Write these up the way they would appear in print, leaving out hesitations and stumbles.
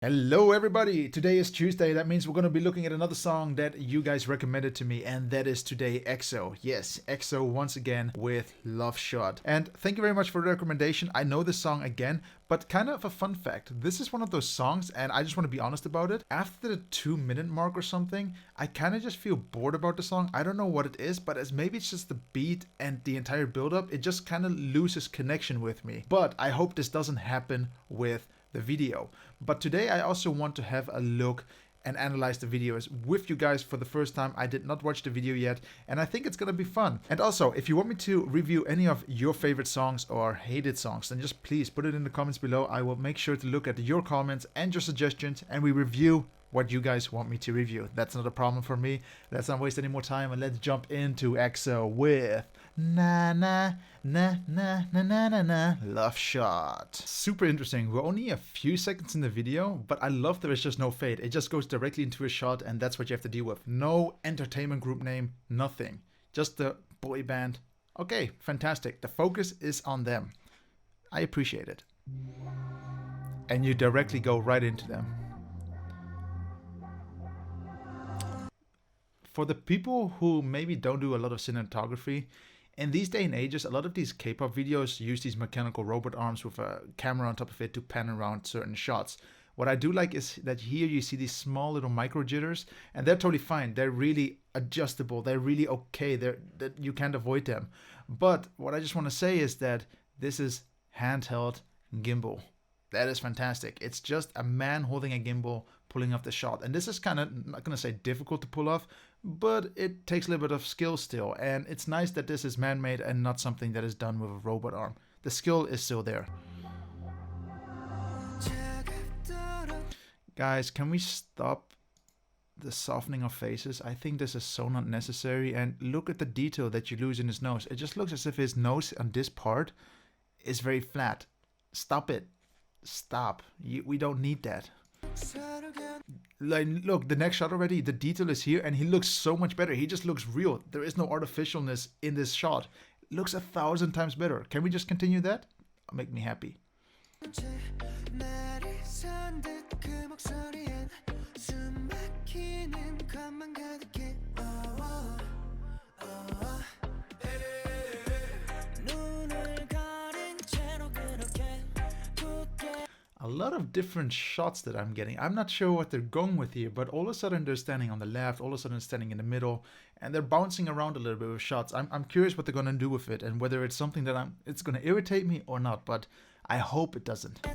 Hello everybody! Today is Tuesday. That means we're going to be looking at another song that you guys recommended to me, and that is today EXO. Yes, EXO once again with Love Shot. And thank you very much for the recommendation. I know this song again, but kind of a fun fact. This is one of those songs, and I just want to be honest about it. After the 2-minute mark or something, I kind of just feel bored about the song. I don't know what it is, but maybe it's just the beat and the entire build-up. It just kind of loses connection with me. But I hope this doesn't happen with the video. But today I also want to have a look and analyze the videos with you guys for the first time. I did not watch the video yet, and I think it's gonna be fun. And also, if you want me to review any of your favorite songs or hated songs, then just please put it in the comments below. I will make sure to look at your comments and your suggestions, and we review what you guys want me to review. That's not a problem for me. Let's not waste any more time, and let's jump into EXO with Na Na Na Na Na Na Na Na Love Shot. Super interesting. We're only a few seconds in the video, but I love there is just no fade. It just goes directly into a shot, and that's what you have to deal with. No entertainment group name, nothing. Just the boy band. Okay, fantastic. The focus is on them. I appreciate it. And you directly go right into them. For the people who maybe don't do a lot of cinematography, in these day and ages, a lot of these K-pop videos use these mechanical robot arms with a camera on top of it to pan around certain shots. What I do like is that here you see these small little micro jitters, and they're totally fine. They're really adjustable. They're really okay. That you can't avoid them. But what I just want to say is that this is handheld gimbal. That is fantastic. It's just a man holding a gimbal pulling off the shot. And this is kind of, I'm not going to say difficult to pull off, but it takes a little bit of skill still. And it's nice that this is man-made and not something that is done with a robot arm. The skill is still there. Guys, can we stop the softening of faces? I think this is so not necessary. And look at the detail that you lose in his nose. It just looks as if his nose on this part is very flat. Stop it. Stop. We don't need that. Like, look, the next shot already, the detail is here, and he looks so much better. He just looks real. There is no artificialness in this shot. It looks 1,000 times better. Can we just continue that? Make me happy. A lot of different shots that I'm getting. I'm not sure what they're going with here, but all of a sudden they're standing on the left, all of a sudden standing in the middle, and they're bouncing around a little bit with shots. I'm curious what they're gonna do with it, and whether it's something that it's gonna irritate me or not, but I hope it doesn't.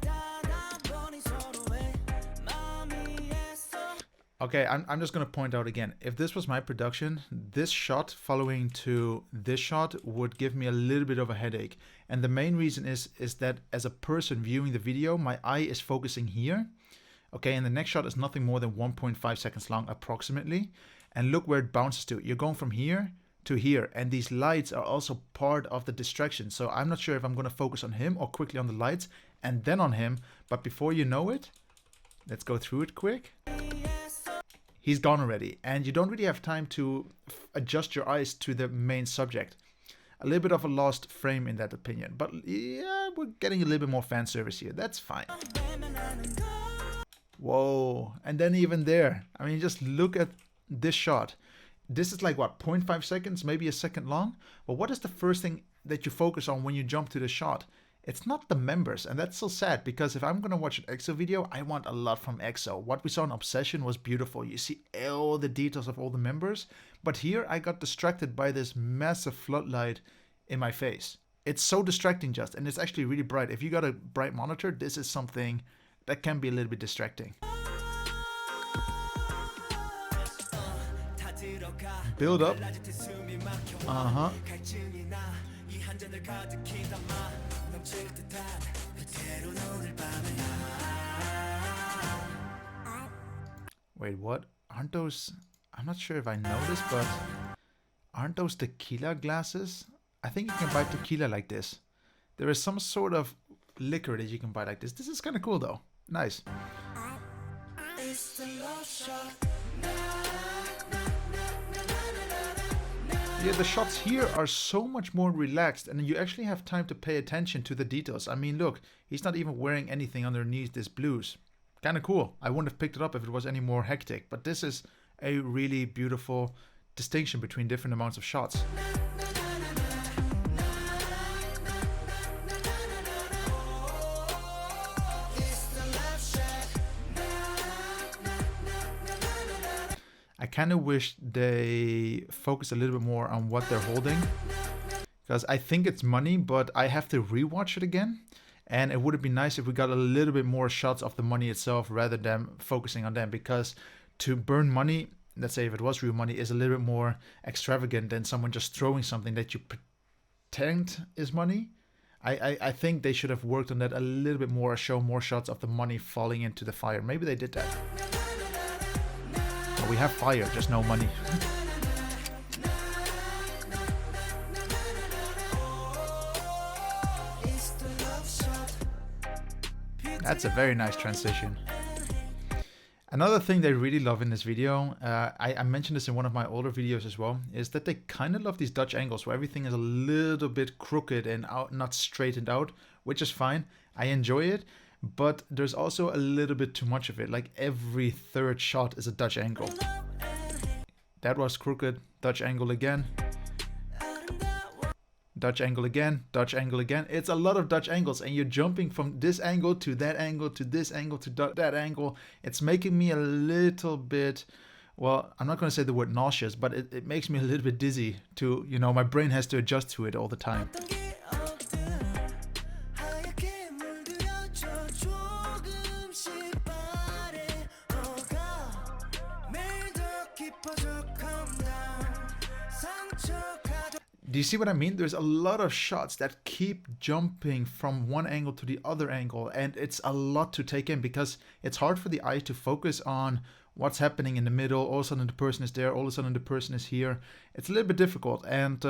Okay, I'm just gonna point out again, if this was my production, this shot following to this shot would give me a little bit of a headache. And the main reason is that as a person viewing the video, my eye is focusing here. Okay, and the next shot is nothing more than 1.5 seconds long approximately. And look where it bounces to. You're going from here to here, and these lights are also part of the distraction. So I'm not sure if I'm gonna focus on him or quickly on the lights and then on him. But before you know it, let's go through it quick. He's gone already, and you don't really have time to adjust your eyes to the main subject. A little bit of a lost frame in that opinion, but yeah, we're getting a little bit more fan service here. That's fine. Whoa, and then even there, I mean, just look at this shot. This is like what, 0.5 seconds, maybe a second long? But what is the first thing that you focus on when you jump to the shot? It's not the members, and that's so sad, because if I'm gonna watch an EXO video, I want a lot from EXO. What we saw in Obsession was beautiful. You see all the details of all the members, but here I got distracted by this massive floodlight in my face. It's so distracting just, and it's actually really bright. If you got a bright monitor, this is something that can be a little bit distracting. Build up. Uh-huh. Wait, what? Aren't those... I'm not sure if I know this, but... Aren't those tequila glasses? I think you can buy tequila like this. There is some sort of liquor that you can buy like this. This is kind of cool though. Nice. Yeah, the shots here are so much more relaxed, and you actually have time to pay attention to the details. I mean, look, he's not even wearing anything underneath this blues. kind of cool. I wouldn't have picked it up if it was any more hectic, but this is a really beautiful distinction between different amounts of shots. I kind of wish they focus a little bit more on what they're holding, because I think it's money, but I have to rewatch it again. And it would have been nice if we got a little bit more shots of the money itself rather than focusing on them, because to burn money, let's say if it was real money, is a little bit more extravagant than someone just throwing something that you pretend is money. I think they should have worked on that a little bit more, show more shots of the money falling into the fire. Maybe they did that. Well, we have fire, just no money. That's a very nice transition. Another thing they really love in this video, I mentioned this in one of my older videos as well, is that they kind of love these Dutch angles where everything is a little bit crooked and out, not straightened out, which is fine. I enjoy it, but there's also a little bit too much of it. Like every third shot is a Dutch angle. That was crooked, Dutch angle again. Dutch angle again, Dutch angle again. It's a lot of Dutch angles, and you're jumping from this angle to that angle to this angle to that angle. It's making me a little bit, well, I'm not going to say the word nauseous, but it makes me a little bit dizzy to, you know, my brain has to adjust to it all the time. Do you see what I mean? There's a lot of shots that keep jumping from one angle to the other angle, and it's a lot to take in because it's hard for the eye to focus on what's happening in the middle. All of a sudden the person is there, all of a sudden the person is here. It's a little bit difficult, and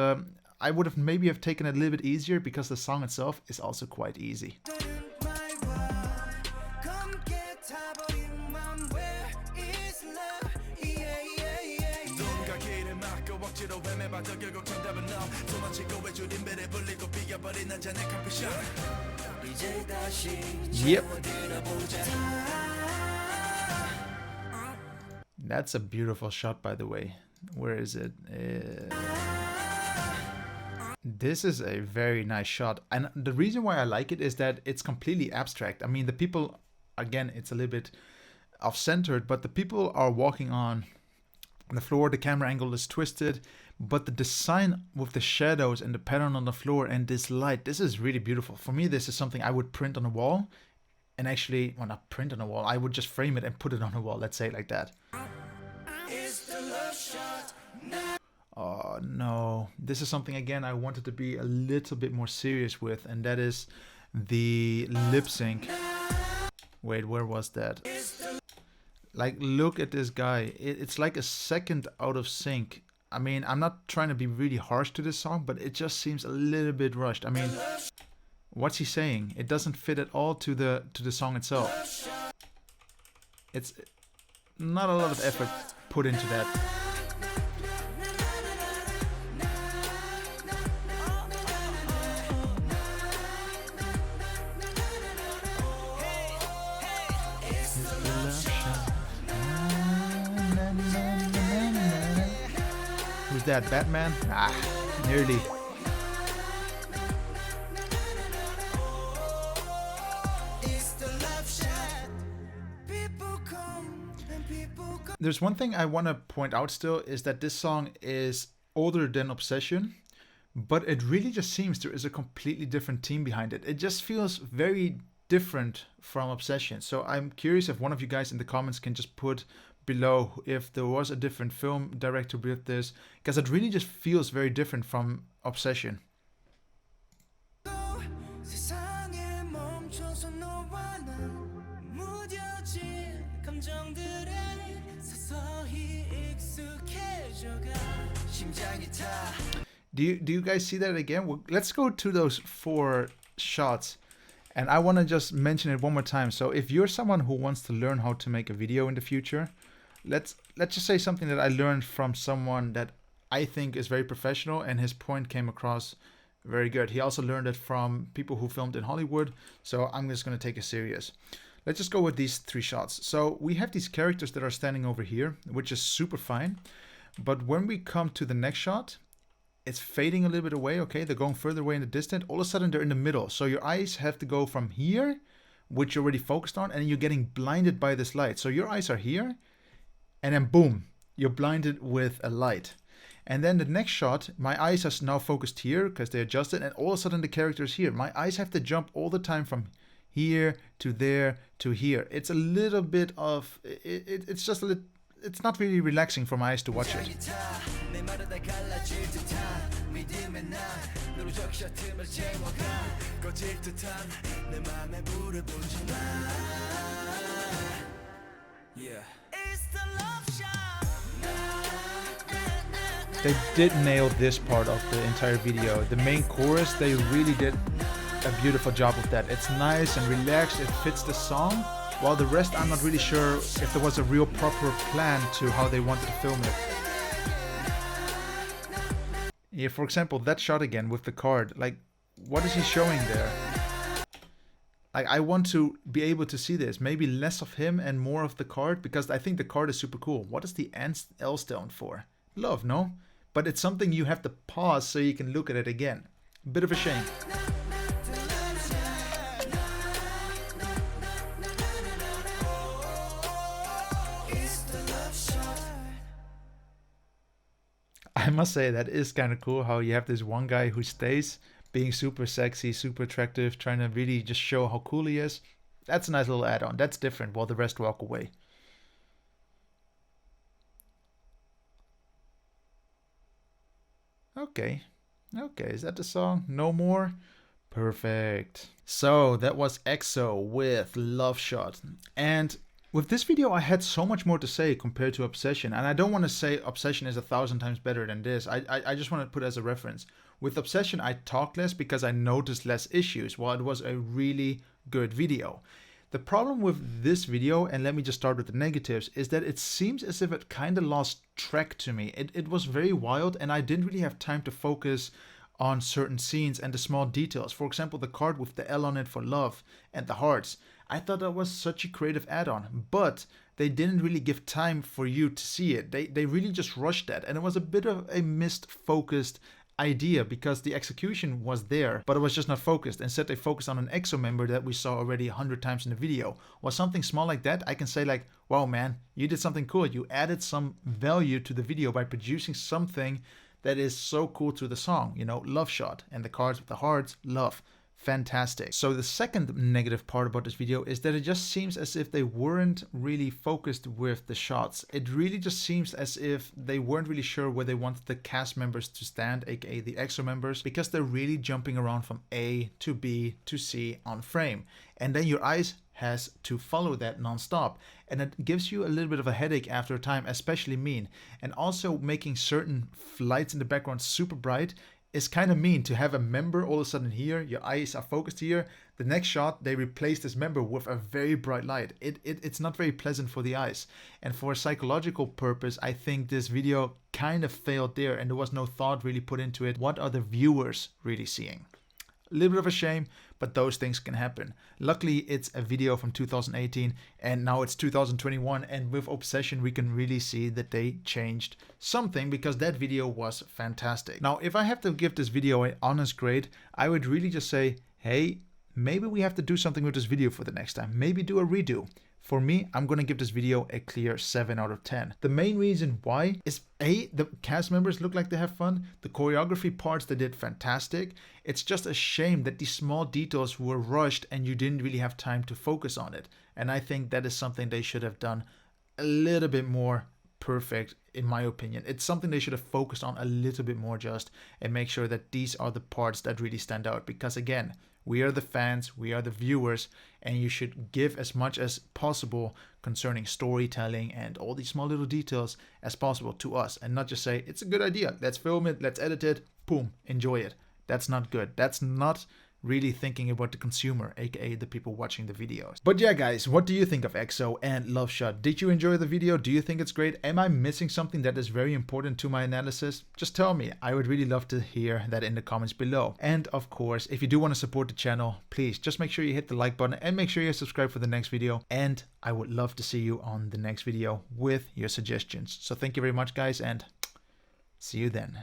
I would have maybe have taken it a little bit easier because the song itself is also quite easy. Yep. That's a beautiful shot, by the way. Where is it? This is a very nice shot. And the reason why I like it is that it's completely abstract. I mean, the people, again, it's a little bit off-centered, but the people are walking on the floor. The camera angle is twisted, but the design with the shadows and the pattern on the floor and this light, this is really beautiful. For me, this is something I would print on a wall, and actually, well, not print on a wall, I would just frame it and put it on a wall, let's say it like that. Oh no, this is something again I wanted to be a little bit more serious with, and that is the lip sync. Wait, where was that? Like, look at this guy. It's like a second out of sync. I mean, I'm not trying to be really harsh to this song, but it just seems a little bit rushed. I mean, what's he saying? It doesn't fit at all to the song itself. It's not a lot of effort put into that. Who's that, Batman? Ah, nearly. There's one thing I want to point out still, is that this song is older than Obsession, but it really just seems there is a completely different team behind it. It just feels very different from Obsession. So I'm curious if one of you guys in the comments can just put below if there was a different film director with this, because it really just feels very different from Obsession. Do you guys see that again? Well, let's go to those 4 shots, and I want to just mention it one more time. So if you're someone who wants to learn how to make a video in the future, let's just say something that I learned from someone that I think is very professional, and his point came across very good. He also learned it from people who filmed in Hollywood, so I'm just going to take it serious. Let's just go with these 3 shots. So we have these characters that are standing over here, which is super fine. But when we come to the next shot, it's fading a little bit away, okay? They're going further away in the distance. All of a sudden, they're in the middle. So your eyes have to go from here, which you're already focused on, and you're getting blinded by this light. So your eyes are here, and then boom, you're blinded with a light. And then the next shot, my eyes are now focused here because they adjusted, and all of a sudden the character is here. My eyes have to jump all the time from here to there to here. It's a little bit of, it's just a little, it's not really relaxing for my eyes to watch it. They did nail this part of the entire video. The main chorus, they really did a beautiful job of that. It's nice and relaxed, it fits the song, while the rest I'm not really sure if there was a real proper plan to how they wanted to film it. Yeah, for example, that shot again with the card, like, what is he showing there? Like, I want to be able to see this. Maybe less of him and more of the card, because I think the card is super cool. What is the L stone for? Love, no? But it's something you have to pause so you can look at it again. Bit of a shame. I must say that is kind of cool how you have this one guy who stays being super sexy, super attractive, trying to really just show how cool he is. That's a nice little add-on. That's different while the rest walk away. Okay, is that the song? No more? Perfect. So that was EXO with Love Shot. And with this video I had so much more to say compared to Obsession. And I don't want to say Obsession is 1,000 times better than this. I just want to put it as a reference. With Obsession I talked less because I noticed less issues, while it was a really good video. The problem with this video, and let me just start with the negatives, is that it seems as if it kind of lost track to me. It was very wild and I didn't really have time to focus on certain scenes and the small details. For example, the card with the L on it for love and the hearts. I thought that was such a creative add-on, but they didn't really give time for you to see it. They really just rushed that, and it was a bit of a missed focused idea because the execution was there, but it was just not focused. Instead, they focused on an EXO member that we saw already 100 times in the video. Well, something small like that, I can say like, wow man, you did something cool. You added some value to the video by producing something that is so cool to the song, you know, Love Shot, and the cards with the hearts, love. Fantastic. So the second negative part about this video is that it just seems as if they weren't really focused with the shots. It really just seems as if they weren't really sure where they wanted the cast members to stand, aka the EXO members, because they're really jumping around from A to B to C on frame. And then your eyes has to follow that non-stop, and it gives you a little bit of a headache after a time, especially mean. And also making certain lights in the background super bright is kind of mean, to have a member all of a sudden here, your eyes are focused here, the next shot they replace this member with a very bright light. It's not very pleasant for the eyes, and for a psychological purpose I think this video kind of failed there, and there was no thought really put into it. What are the viewers really seeing? A little bit of a shame, but those things can happen. Luckily, it's a video from 2018 and now it's 2021, and with Obsession we can really see that they changed something, because that video was fantastic. Now, if I have to give this video an honest grade, I would really just say, hey, maybe we have to do something with this video for the next time. Maybe do a redo. For me, I'm going to give this video a clear 7 out of 10. The main reason why is A, the cast members look like they have fun. The choreography parts, they did fantastic. It's just a shame that these small details were rushed and you didn't really have time to focus on it. And I think that is something they should have done a little bit more perfect, in my opinion. It's something they should have focused on a little bit more just, and make sure that these are the parts that really stand out. Because again, we are the fans, we are the viewers, and you should give as much as possible concerning storytelling and all these small little details as possible to us, and not just say, it's a good idea, let's film it, let's edit it, boom, enjoy it. That's not good. That's not really thinking about the consumer, aka the people watching the videos. But yeah guys, what do you think of EXO and Love Shot? Did you enjoy the video? Do you think it's great? Am I missing something that is very important to my analysis? Just tell me. I would really love to hear that in the comments below. And of course, if you do want to support the channel, please just make sure you hit the like button and make sure you subscribe for the next video. And I would love to see you on the next video with your suggestions. So thank you very much guys, and see you then.